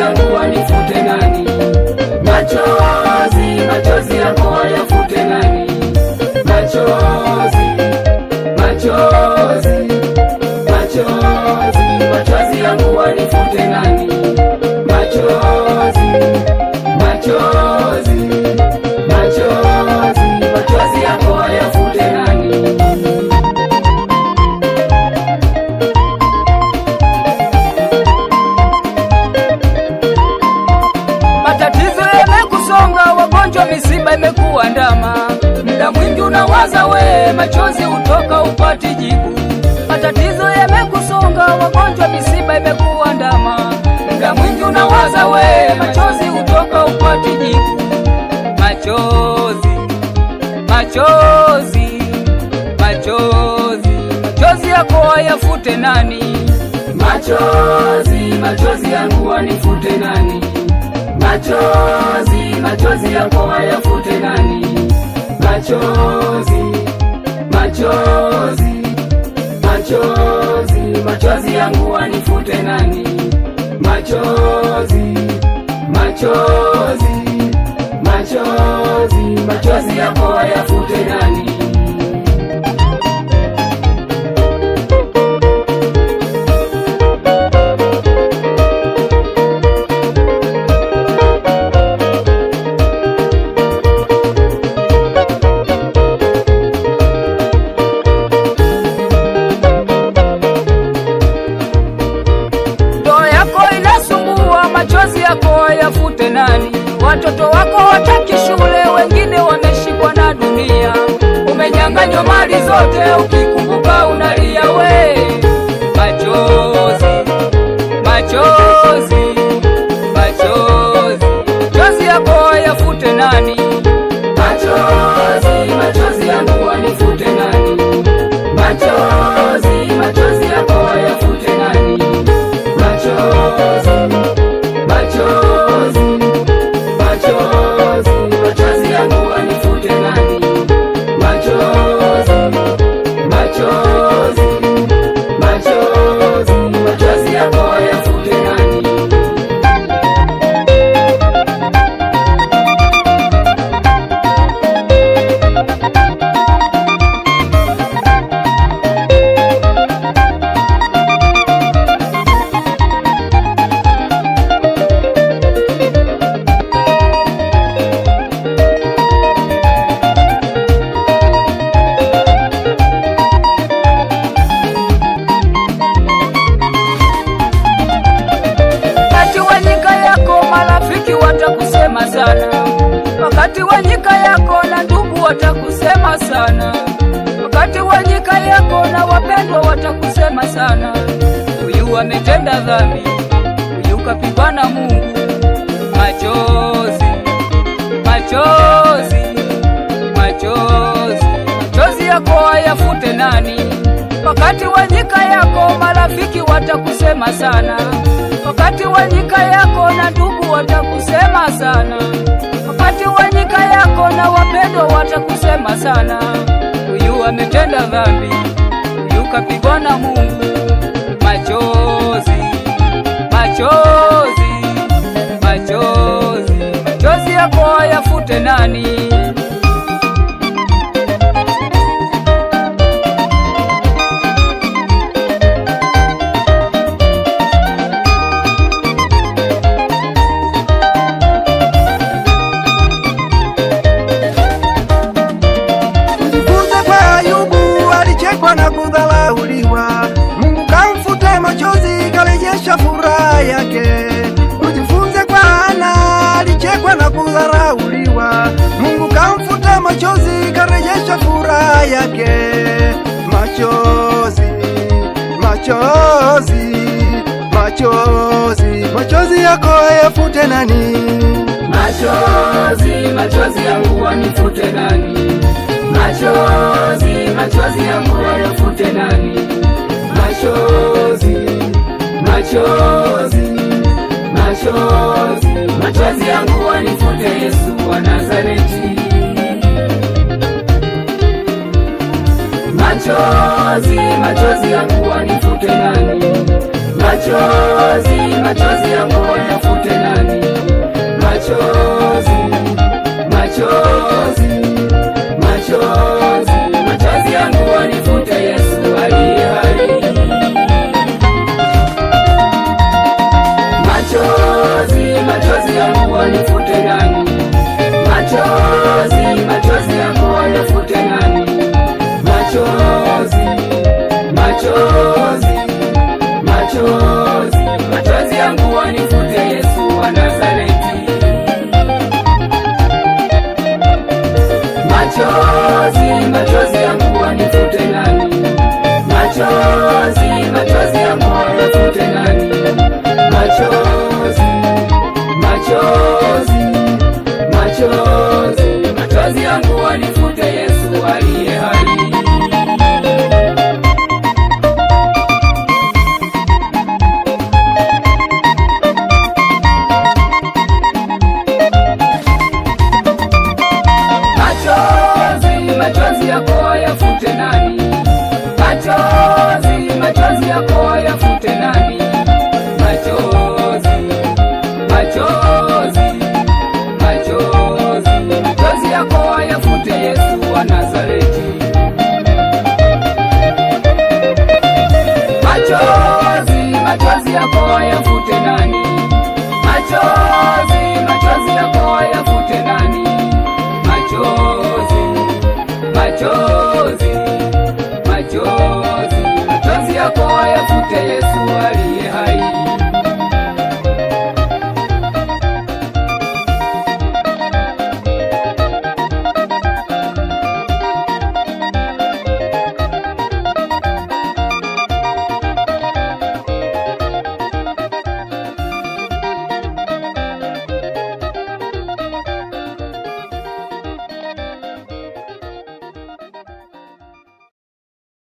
yangu wanifute nani? Machozi, machozi yako wayafute nani? Machozi, machozi, machozi, machozi yangu wanifute nani? Machozi, machozi, machozi, machozi yako wayafute nani? Matatizo yamekusonga, wagonjwa, misiba imekuandama, muda mwingi unawaza we, machozi utoka upati jibu. Matatizo yamekusonga, wagonjwa, misiba imekuandama, muda mwingi unawaza we, machozi utoka upati jibu. Machozi, machozi, machozi, machozi yako wayafute nani? Machozi, machozi yangu wanifute nani? Machozi, machozi yako wayafute nani? Machozi, machozi, machozi, machozi yangu wanifute nani? Machozi, machozi, machozi, machozi yako wayafute nani? Machozi yako wayafute nani? Watoto wako wataki shule, wengine wameshikwa na dunia, umenyang'anywa mali zote, ukikumbuka unalia we. Machozi, machozi, machozi, machozi yako wayafute nani? Machozi, machozi yangu wanifute nani? Machozi, machozi yako wayafute nani? Machozi, machozi, machozi, machozi yangu wanifute nani? Machozi, machozi, machozi, machozi yako wayafute nani? Watakusema sana wakati wa nyika yako, na ndugu watakusema sana wakati wa nyika yako, na wapendwa watakusema sana. Huyu ametenda dhambi, huyu kapigwa na Mungu. Machozi, machozi, machozi, machozi yako wayafute nani? Wakati wa nyika yako, marafiki watakusema sana wakati wa nyika yako, na ndugu watakusema sana wakati wa nyika yako, na wapendwa watakusema sana. Huyu ametenda dhambi, huyu kapigwa na Mungu. Machozi, machozi, machozi, machozi yako wayafute nani? Na kudharauliwa, Mungu kamfuta machozi, karejesha furaha yake. Ujifunze kwa Hana, alichekwa na kudharauliwa, Mungu kamfuta machozi, karejesha furaha yake. Machozi, machozi, machozi, machozi yako yafute nani? Machozi, machozi yangu wanifute nani? Machozi, machozi yangu wayafute nani? Machozi, machozi, machozi, machozi yangu wanifute Yesu wa Nazareti. Machozi, machozi yangu wanifute nani? Machozi, machozi yangu wayafute nani? machozi, machozi, machozi, machozi yangu wanifute Yesu aliye hai. Machozi yako yafute nani? Machozi yako yafute nani? Machozi, machozi, machozi, machozi yako yafute Yesu wa Nazareti. Machozi yako yafute nani? Machozi yako yafute nani? Machozi, machozi, machozi.